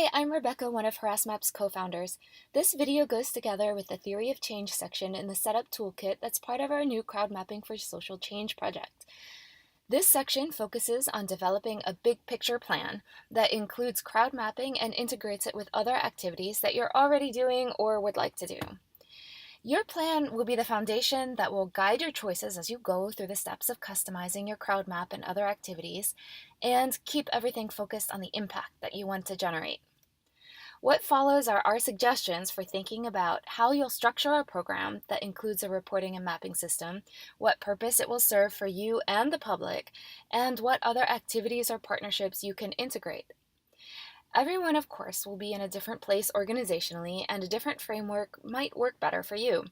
Hi, I'm Rebecca, one of HarassMap's co-founders. This video goes together with the Theory of Change section in the Setup Toolkit that's part of our new Crowdmapping for Social Change project. This section focuses on developing a big picture plan that includes crowd mapping and integrates it with other activities that you're already doing or would like to do. Your plan will be the foundation that will guide your choices as you go through the steps of customizing your crowd map and other activities, and keep everything focused on the impact that you want to generate. What follows are our suggestions for thinking about how you'll structure a program that includes a reporting and mapping system, what purpose it will serve for you and the public, and what other activities or partnerships you can integrate. Everyone, of course, will be in a different place organizationally, and a different framework might work better for you.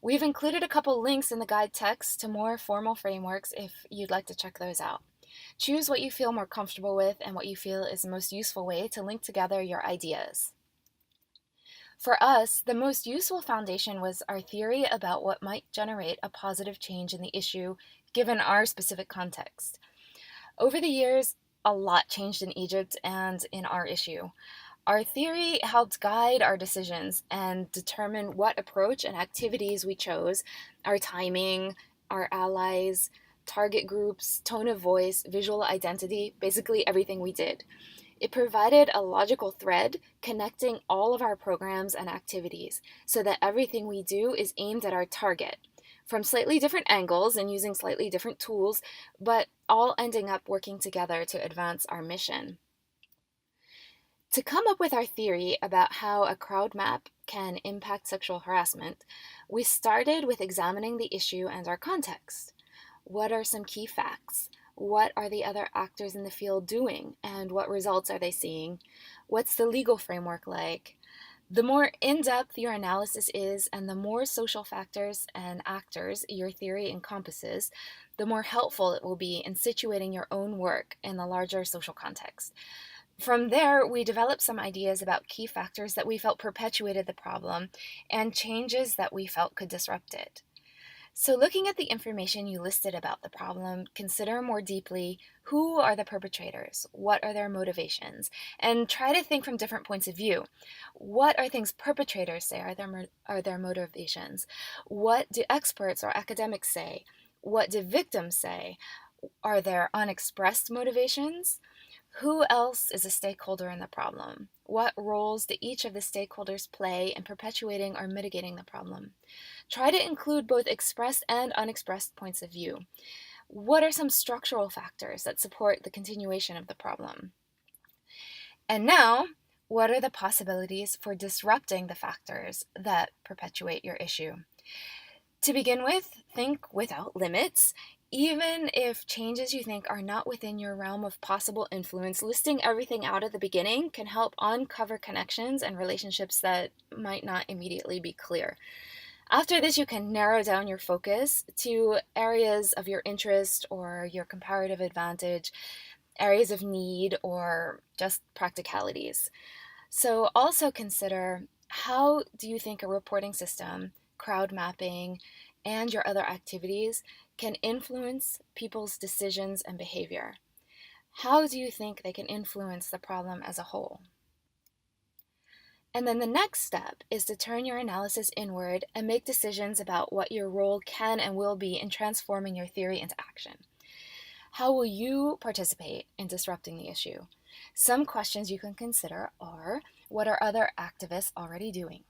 We've included a couple links in the guide text to more formal frameworks if you'd like to check those out. Choose what you feel more comfortable with and what you feel is the most useful way to link together your ideas. For us, the most useful foundation was our theory about what might generate a positive change in the issue given our specific context. Over the years, a lot changed in Egypt and in our issue. Our theory helped guide our decisions and determine what approach and activities we chose, our timing, our allies, target groups, tone of voice, visual identity, basically everything we did. It provided a logical thread connecting all of our programs and activities so that everything we do is aimed at our target, from slightly different angles and using slightly different tools, but all ending up working together to advance our mission. To come up with our theory about how a crowd map can impact sexual harassment, we started with examining the issue and our context. What are some key facts? What are the other actors in the field doing, and what results are they seeing? What's the legal framework like? The more in-depth your analysis is, and the more social factors and actors your theory encompasses, the more helpful it will be in situating your own work in the larger social context. From there, we developed some ideas about key factors that we felt perpetuated the problem and changes that we felt could disrupt it. So, looking at the information you listed about the problem, consider more deeply who are the perpetrators, what are their motivations, and try to think from different points of view. What are things perpetrators say are their motivations? What do experts or academics say? What do victims say? Are there unexpressed motivations? Who else is a stakeholder in the problem? What roles do each of the stakeholders play in perpetuating or mitigating the problem? Try to include both expressed and unexpressed points of view. What are some structural factors that support the continuation of the problem? And now, what are the possibilities for disrupting the factors that perpetuate your issue? To begin with, think without limits. Even if changes you think are not within your realm of possible influence, listing everything out at the beginning can help uncover connections and relationships that might not immediately be clear. After this, you can narrow down your focus to areas of your interest or your comparative advantage, areas of need, or just practicalities. So also consider, how do you think a reporting system, crowd mapping, and your other activities can influence people's decisions and behavior? How do you think they can influence the problem as a whole? And then the next step is to turn your analysis inward and make decisions about what your role can and will be in transforming your theory into action. How will you participate in disrupting the issue? Some questions you can consider are, what are other activists already doing?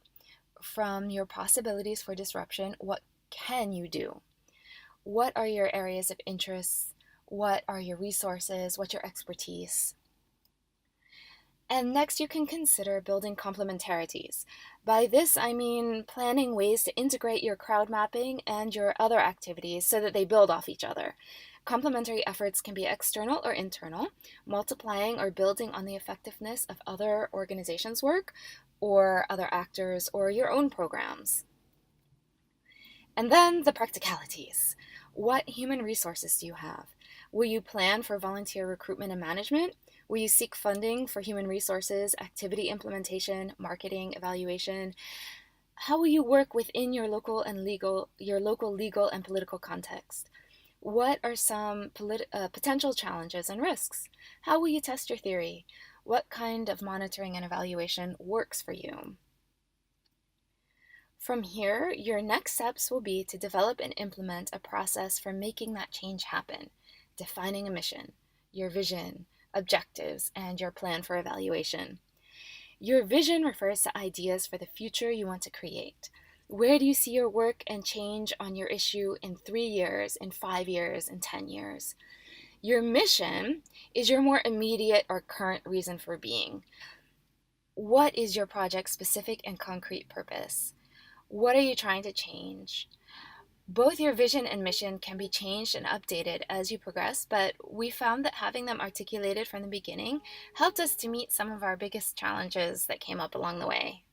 From your possibilities for disruption, what can you do? What are your areas of interest? What are your resources? What's your expertise? And next, you can consider building complementarities. By this, I mean planning ways to integrate your crowd mapping and your other activities so that they build off each other. Complementary efforts can be external or internal, multiplying or building on the effectiveness of other organizations' work, or other actors, or your own programs. And then the practicalities. What human resources do you have? Will you plan for volunteer recruitment and management? Will you seek funding for human resources, activity implementation, marketing, evaluation? How will you work within your local legal and political context? What are some potential challenges and risks? How will you test your theory? What kind of monitoring and evaluation works for you? From here, your next steps will be to develop and implement a process for making that change happen, defining a mission, your vision, objectives, and your plan for evaluation. Your vision refers to ideas for the future you want to create. Where do you see your work and change on your issue in 3 years, in 5 years, in 10 years? Your mission is your more immediate or current reason for being. What is your project's specific and concrete purpose? What are you trying to change? Both your vision and mission can be changed and updated as you progress, but we found that having them articulated from the beginning helped us to meet some of our biggest challenges that came up along the way.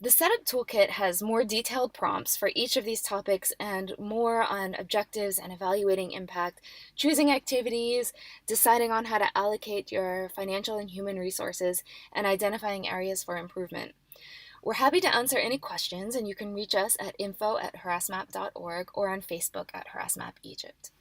The setup toolkit has more detailed prompts for each of these topics and more on objectives and evaluating impact, choosing activities, deciding on how to allocate your financial and human resources, and identifying areas for improvement. We're happy to answer any questions, and you can reach us at info@harassmap.org or on Facebook at harassmap Egypt.